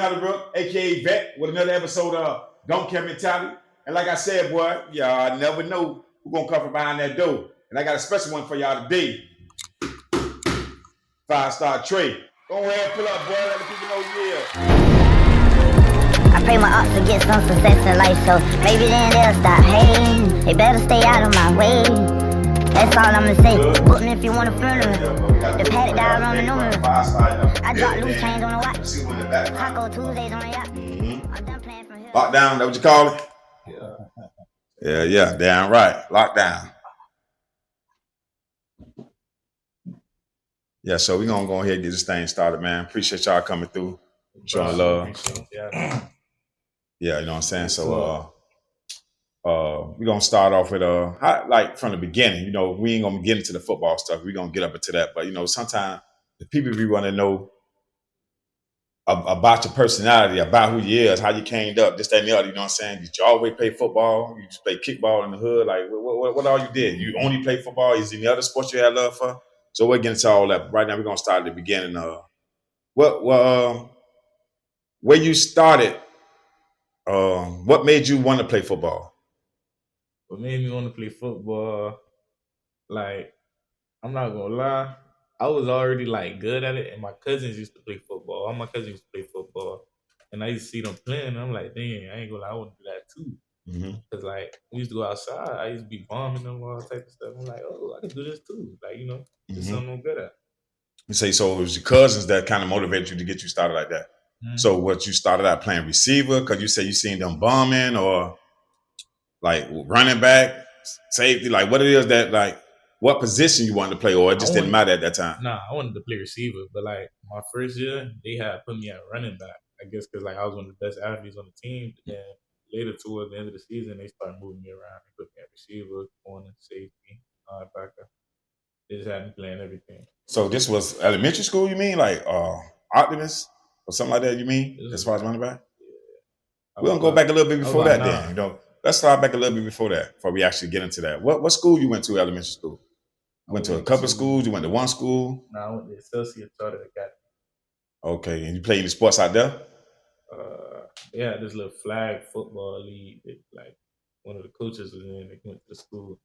another Brook, aka Vet, with another episode of Don't Care Mentality. And like I said, boy, y'all never know who's gonna come from behind that door. And I got a special one for y'all today. 5-star Trey. Go ahead, pull up, boy. Let the people know you here. I pray my ops to get some success in life, so maybe then they'll stop hating. They better stay out of my way. That's all I'm gonna say. Book me if you want a funeral. The paddock dial on the numeral. I drop loose chains on the watch. Taco Tuesdays on the yacht. I'm done playing from here. Lockdown, that what you call it? Yeah, damn right. Lockdown. Yeah, so we're gonna go ahead and get this thing started, man. Appreciate y'all coming through, showing love. Yeah, you know what I'm saying? So we're gonna start off with like from the beginning. You know, we ain't gonna get into the football stuff. We're gonna get up into that. But you know, sometimes the people we want to know about your personality, about who you is, how you came up, this, that, and the other. You know what I'm saying? Did you always play football? You just play kickball in the hood? Like what all you did? You only play football? Is there any other sports you had love for? So we'll get into all that. Right now, we're gonna start at the beginning. Where you started? What made you want to play football? What made me want to play football? Like, I'm not gonna lie, I was already like good at it, and my cousins used to play football. All my cousins used to play football, and I used to see them playing. And I'm like, dang, I ain't gonna lie, I want to do that too. Cause like we used to go outside, I used to be bombing them, all type of stuff. I'm like, oh, I can do this too. Like, you know, it's something I'm good at. You say so? It was your cousins that kind of motivated you to get you started like that. So what, you started out playing receiver because you say you seen them bombing, or like running back, safety, like what it is that, like what position you wanted to play, or it just didn't matter at that time? Nah, I wanted to play receiver, but like my first year, they had put me at running back. I guess because like I was one of the best athletes on the team. But then later towards the end of the season, they started moving me around. They put me at receiver, corner, safety, linebacker. They just had me playing everything. So this was elementary school, you mean? Like Optimist or something like that, you mean? As far as running back? Yeah. We're going to go back a little bit before that then. You know, let's start back a little bit before that, before we actually get into that. What school you went to, elementary school? You went to a couple of schools? You went to one school? No, I went to Associate Chartered Academy. Okay, and you played any sports out there? They had this little flag football league that like one of the coaches was in. They went to the school.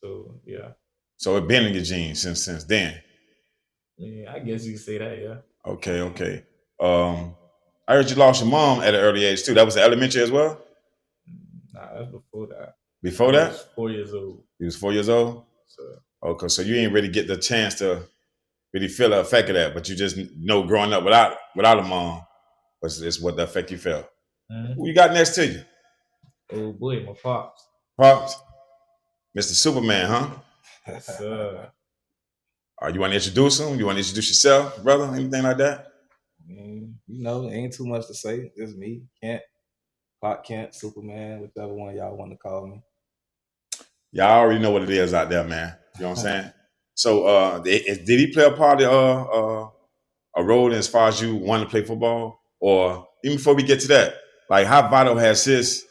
So, yeah. So it been in your genes since then? Yeah, I guess you could say that, yeah. Okay. I heard you lost your mom at an early age too. That was elementary as well? Nah, that's before that. Before that? I was 4 years old. You was 4 years old? Okay, so you ain't really get the chance to really feel the effect of that, but you just know growing up without a mom is what the effect you felt. Who you got next to you? Oh boy, my pops. Pops? Mr. Superman, huh? Yes, You want to introduce him? You want to introduce yourself, brother? Anything like that? You know, ain't too much to say. It's me, Kent, Pop Kent, Superman, whichever one y'all want to call me. Y'all already know what it is out there, man. You know what I'm saying? So, did he play a part of a role as far as you wanting to play football? Or even before we get to that, like how vital has his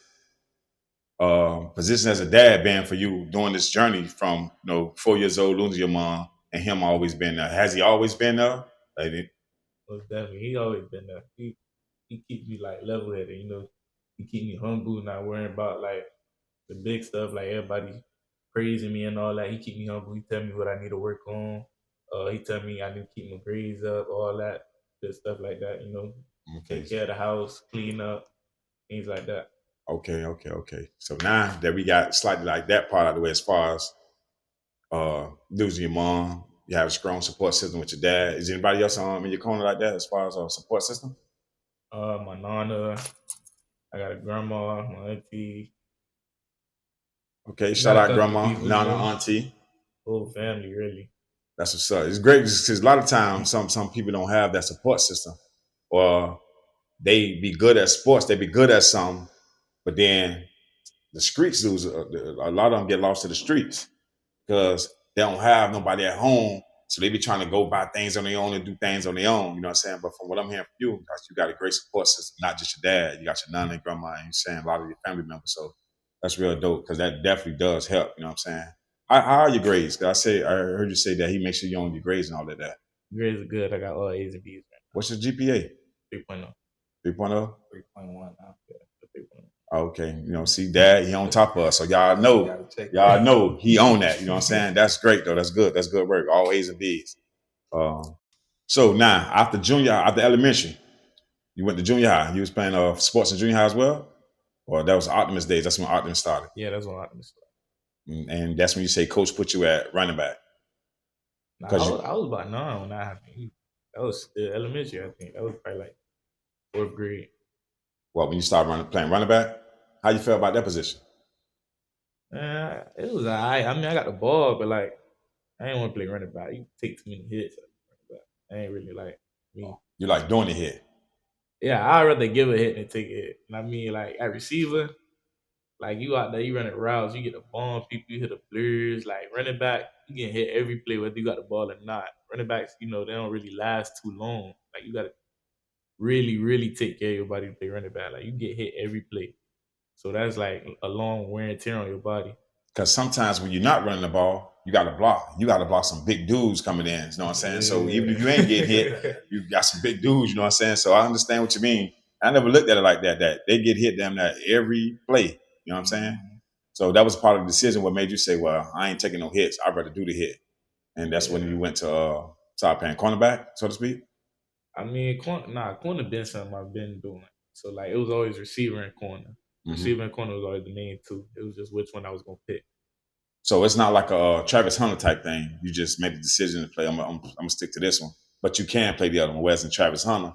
position as a dad been for you during this journey from 4 years old, losing your mom, and him always been there? Has he always been there? Most definitely, he always been there. He keeps me like level headed, you know. He keep me humble, not worrying about like the big stuff, like everybody praising me and all that. He keep me humble. He tell me what I need to work on. He tell me I need to keep my grades up, all that good stuff like that, you know. Okay. Take care of the house, clean up, things like that. Okay. So now that we got slightly like that part out of the way, as far as losing your mom, you have a strong support system with your dad. Is anybody else in your corner like that as far as a support system? My nana, I got a grandma, my auntie. Okay, shout out grandma, nana, auntie. Whole family, really. That's what's up. It's great because a lot of times some people don't have that support system, or they be good at sports, they be good at something, but then the streets lose. A lot of them get lost to the streets because they don't have nobody at home, so they be trying to go buy things on their own and do things on their own. You know what I'm saying? But from what I'm hearing from you got a great support system. Not just your dad, you got your nana and grandma, and you're saying a lot of your family members. So that's real dope because that definitely does help. You know what I'm saying? How are your grades? Because I heard you say that he makes sure you own your grades and all of that. Grades are good. I got all A's and B's right now. What's your GPA? 3.0. 3.0? 3.1 now. Okay, see, Dad, he on top of us, so y'all know he on that. You know what I'm saying? That's great though. That's good. That's good work. All A's and B's. So now after elementary, you went to junior high. You was playing sports in junior high as well, or that was Optimist days. That's when Optimist started. Yeah, that's when Optimist started. And that's when you say coach put you at running back. Nah, I was about 9 when that happened. That was still elementary, I think. That was probably like 4th grade. What, when you started playing running back? How you feel about that position? It was alright. I mean, I got the ball, but like, I didn't want to play running back. You take too many hits. I ain't really like me. You like doing the hit? Yeah, I'd rather give a hit than take a hit. And I mean, like at receiver, like you out there, you running routes, you get the bomb people, you hit the blurs. Like running back, you get hit every play whether you got the ball or not. Running backs, they don't really last too long. Like you gotta really, really take care of your body to play running back. Like you get hit every play. So that's like a long wear and tear on your body. Because sometimes when you're not running the ball, you got to block. You got to block some big dudes coming in. You know what I'm saying? Yeah. So even if you ain't getting hit, you got some big dudes. You know what I'm saying? So I understand what you mean. I never looked at it like that. That they get hit damn every play. You know what I'm saying? Mm-hmm. So that was part of the decision. What made you say, "Well, I ain't taking no hits. I'd rather do the hit." And that's when you went to start playing cornerback, so to speak. I mean, corner been something I've been doing. So like it was always receiver and corner. Mm-hmm. Receiver and corner was always the main two. It was just which one I was gonna pick. So it's not like a Travis Hunter type thing. You just made the decision to play. I'm gonna stick to this one, but you can play the other one. Whereas in Travis Hunter,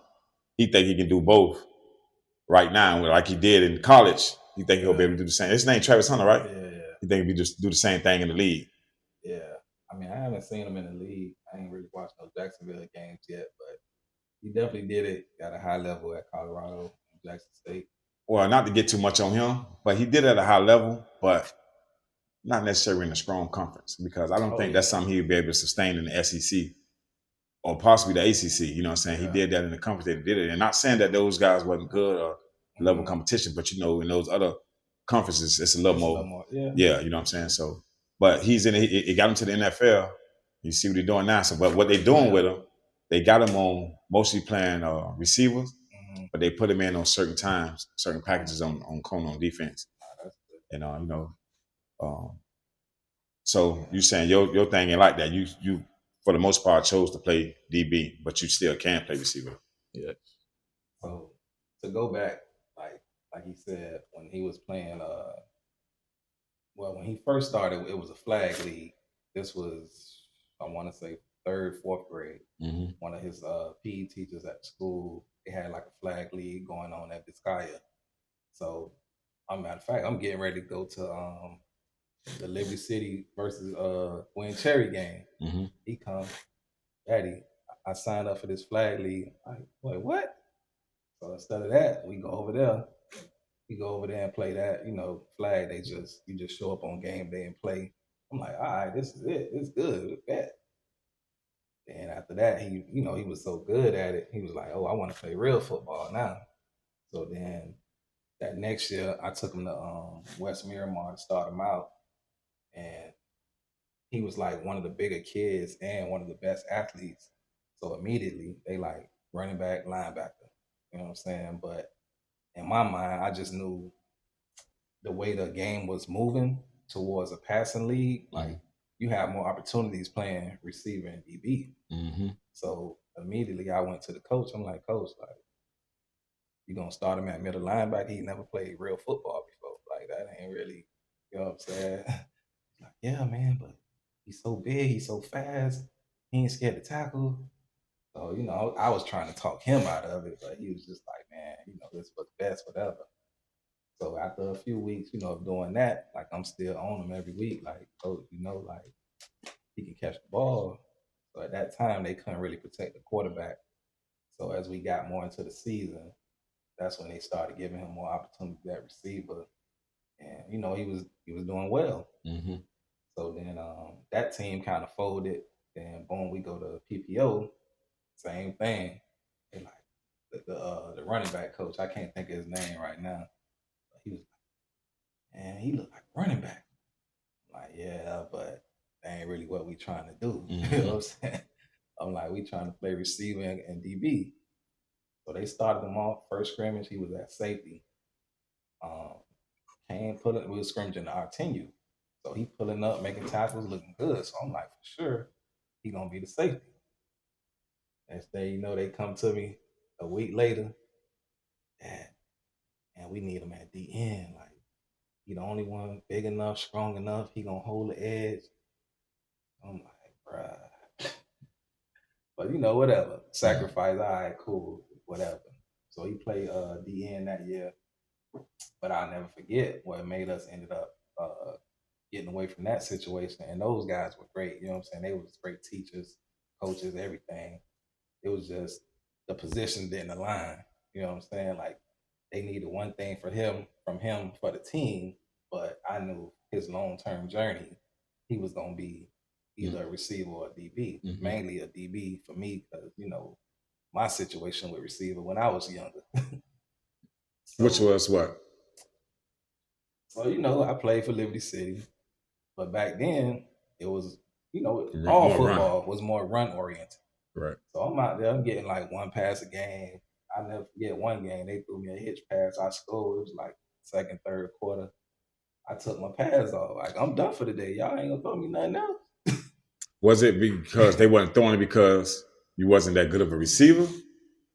he think he can do both right now, like he did in college. He think he'll be able to do the same. His name Travis Hunter, right? Yeah. He think he just do the same thing in the league. Yeah. I mean, I haven't seen him in the league. I ain't really watched no Jacksonville games yet, but he definitely did it at a high level at Colorado and Jackson State. Well, not to get too much on him, but he did it at a high level, but not necessarily in a strong conference, because I don't think that's something he would be able to sustain in the SEC or possibly the ACC. You know what I'm saying? Yeah. He did that in the conference that did it. And not saying that those guys wasn't good or level competition, but in those other conferences, it's a little more. Yeah, you know what I'm saying? So, but he's in it got him to the NFL. You see what he's doing now. So, but what they're doing with him, they got him on mostly playing receivers, but they put him in on certain times, certain packages on defense. So you saying your thing ain't like that. You for the most part chose to play DB, but you still can play receiver. Yeah. So to go back, like he said, when he was playing when he first started, it was a flag league. This was, I want to say, 3rd, 4th grade. Mm-hmm. One of his PE teachers at school, they had like a flag league going on at Vizcaya. So, matter of fact, I'm getting ready to go to the Liberty City versus Win Cherry game. Mm-hmm. He comes, Daddy, I signed up for this flag league. I'm like, what? So instead of that, we go over there. We go over there and play that, flag. You just show up on game day and play. I'm like, all right, this is it. It's good. Bet. And after that, he was so good at it. He was like, oh, I want to play real football now. So then that next year, I took him to West Miramar to start him out. And he was like one of the bigger kids and one of the best athletes. So immediately they like running back, linebacker. You know what I'm saying? But in my mind, I just knew the way the game was moving towards a passing league, like you have more opportunities playing receiver and DB. Mm-hmm. So immediately I went to the coach. I'm like, Coach, like, you gonna start him at middle linebacker? He never played real football before. Like that ain't really, you know what I'm saying? Like, yeah, man, but he's so big, he's so fast, he ain't scared to tackle. So, I was trying to talk him out of it, but he was just like, man, this was the best, whatever. So after a few weeks, of doing that, like I'm still on him every week. Like, Coach, like he can catch the ball. So at that time, they couldn't really protect the quarterback. So as we got more into the season, that's when they started giving him more opportunities at receiver. And, he was doing well. Mm-hmm. So then that team kind of folded. Then boom, we go to PPO, same thing. They like the running back coach, I can't think of his name right now. But he was like, man, he looked like running back. I'm like, yeah, but that ain't really what we trying to do. Mm-hmm. You know what I'm saying? I'm like, we trying to play receiver and DB. So they started him off first scrimmage. He was at safety. Came pulling. We was scrimmaging our 10U. So he pulling up, making tackles, looking good. So I'm like, for sure, he gonna be the safety. Next day, they come to me a week later. And we need him at the end. Like, he the only one big enough, strong enough. He gonna hold the edge. I'm like, bruh. But whatever. Sacrifice. All right, cool, whatever. So he played DN that year. But I'll never forget what made us ended up getting away from that situation. And those guys were great. You know what I'm saying? They was great teachers, coaches, everything. It was just the position didn't align. You know what I'm saying? Like, they needed one thing from him for the team, but I knew his long-term journey, he was going to be either a receiver or a DB, mainly a DB for me because, my situation with receiver when I was younger. So, which was what? So, I played for Liberty City, but back then it was, all football was more run-oriented. Right. So I'm out there, I'm getting like one pass a game. I never forget one game, they threw me a hitch pass. I scored. It was like second, third quarter. I took my pads off. Like, I'm done for the day. Y'all ain't gonna throw me nothing else. Was it because they wasn't throwing it because you wasn't that good of a receiver?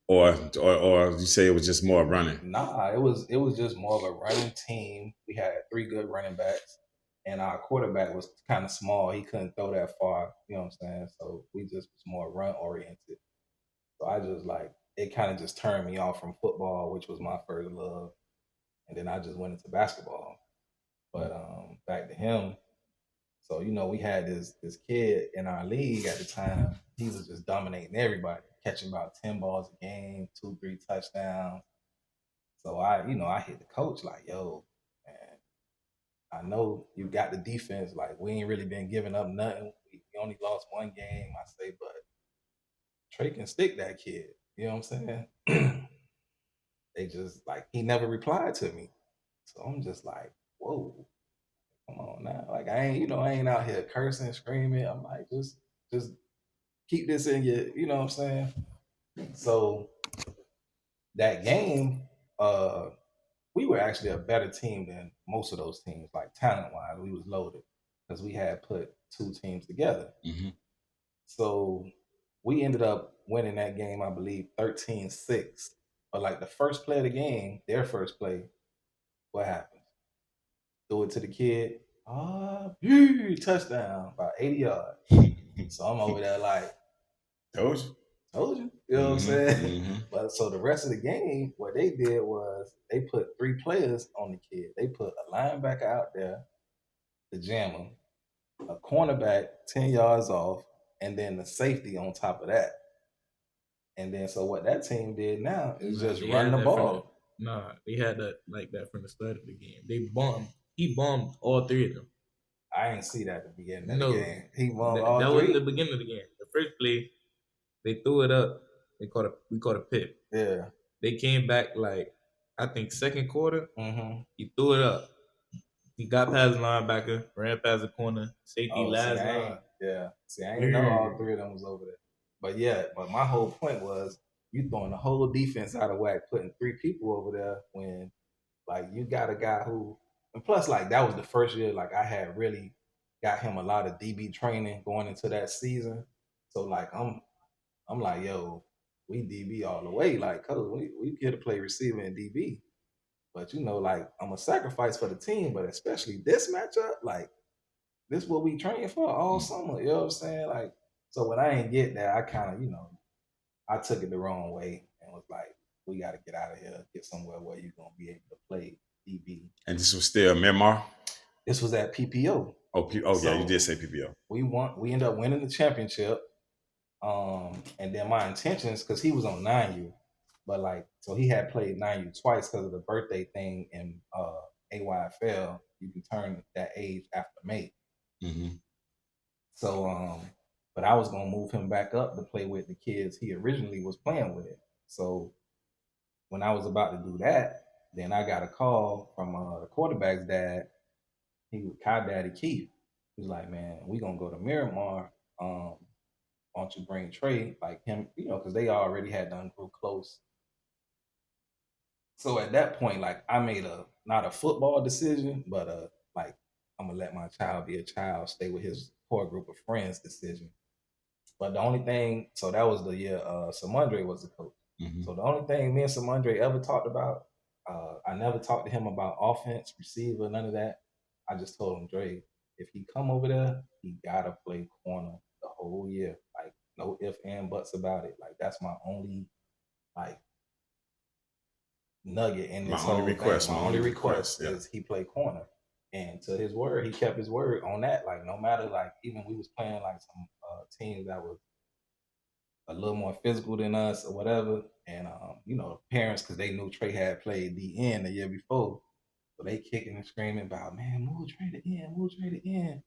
Or you say it was just more running? Nah, it was just more of a running team. We had 3 good running backs. And our quarterback was kind of small. He couldn't throw that far. You know what I'm saying? So we just was more run-oriented. So I just it kind of just turned me off from football, which was my first love. And then I just went into basketball. But back to him. So, we had this kid in our league at the time. He was just dominating everybody, catching about 10 balls a game, 2-3 touchdowns. So I hit the coach like, yo, man, I know you got the defense. Like, we ain't really been giving up nothing. We only lost 1 game. I say, but Trey can stick that kid. You know what I'm saying? They just he never replied to me. So I'm just like, whoa, come on now. Like, I ain't out here cursing, screaming. I'm like, just keep this in your, you know what I'm saying? So that game, we were actually a better team than most of those teams, like talent-wise. We was loaded because we had put 2 teams together. Mm-hmm. So we ended up winning that game, I believe, 13-6. But the first play of the game, their first play, what happened? Threw it to the kid. Touchdown, about 80 yards. So I'm over there like, told you. You know what I'm saying? Mm-hmm. But so the rest of the game, what they did was they put 3 players on the kid. They put a linebacker out there to jam him, a cornerback 10 yards off, and then the safety on top of that. And then so what that team did now is just run the ball. They had that like that from the start of the game. They bombed. He bombed all 3 of them. I ain't see that at the beginning of the game. He bombed all 3? That was the beginning of the game. The first play, they threw it up. We caught a pip. Yeah. They came back I think second quarter. Mm-hmm. He threw it up. He got past the linebacker, ran past the corner, safety last line. Yeah. See, I ain't know all 3 of them was over there. But my whole point was you throwing the whole defense out of whack, putting 3 people over there when you got a guy who, and plus that was the first year I had really got him a lot of DB training going into that season. So I'm like, yo, we DB all the way. Coach, we here to play receiver and DB. But I'm a sacrifice for the team, but especially this matchup, this is what we train for all summer. You know what I'm saying? So when I ain't get that, I kind of, I took it the wrong way and was like, we got to get out of here, get somewhere where you're going to be able to play DB. And this was still Myanmar? This was at PPO. So yeah, you did say PPO. We ended up winning the championship. And then my intentions, because he was on 9U, but so he had played 9U twice because of the birthday thing in AYFL. You can turn that age after May. Mm-hmm. So, but I was gonna move him back up to play with the kids he originally was playing with. So when I was about to do that, then I got a call from the quarterback's dad. He was Daddy Keith. He was like, man, we gonna go to Miramar. Why don't you bring Trey, him, because they already had done grew close So at that point, like I made not a football decision, but like I'm gonna let my child be a child, stay with his core group of friends decision. But the only thing, so that was the year Samandre was the coach. Mm-hmm. So the only thing me and Samandre ever talked about, I never talked to him about offense, receiver, none of that. I just told him, Dre, if he come over there, he gotta play corner the whole year. Like no if and buts about it. Like that's my only like nugget in this whole thing. My only request is he play corner. And to his word, he kept his word on that. Like no matter, like even we was playing like some teams that was a little more physical than us or whatever. And you know, parents, because they knew Trey had played the end the year before, so they kicking and screaming about, man, move Trey to end, move Trey to end.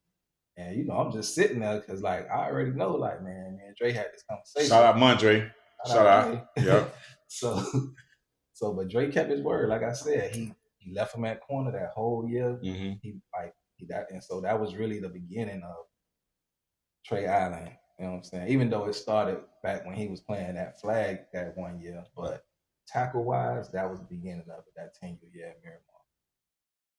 And you know, I'm just sitting there because like I already know, like man, Dre had this conversation. Shout out Mondre. Shout out. Yep. So, but Dre kept his word. Like I said, he left him at corner that whole year. Mm-hmm. And so that was really the beginning of Trey Allen. You know what I'm saying? Even though it started back when he was playing that flag that one year, but tackle wise, that was the beginning of it, that 10-year year at Miramar.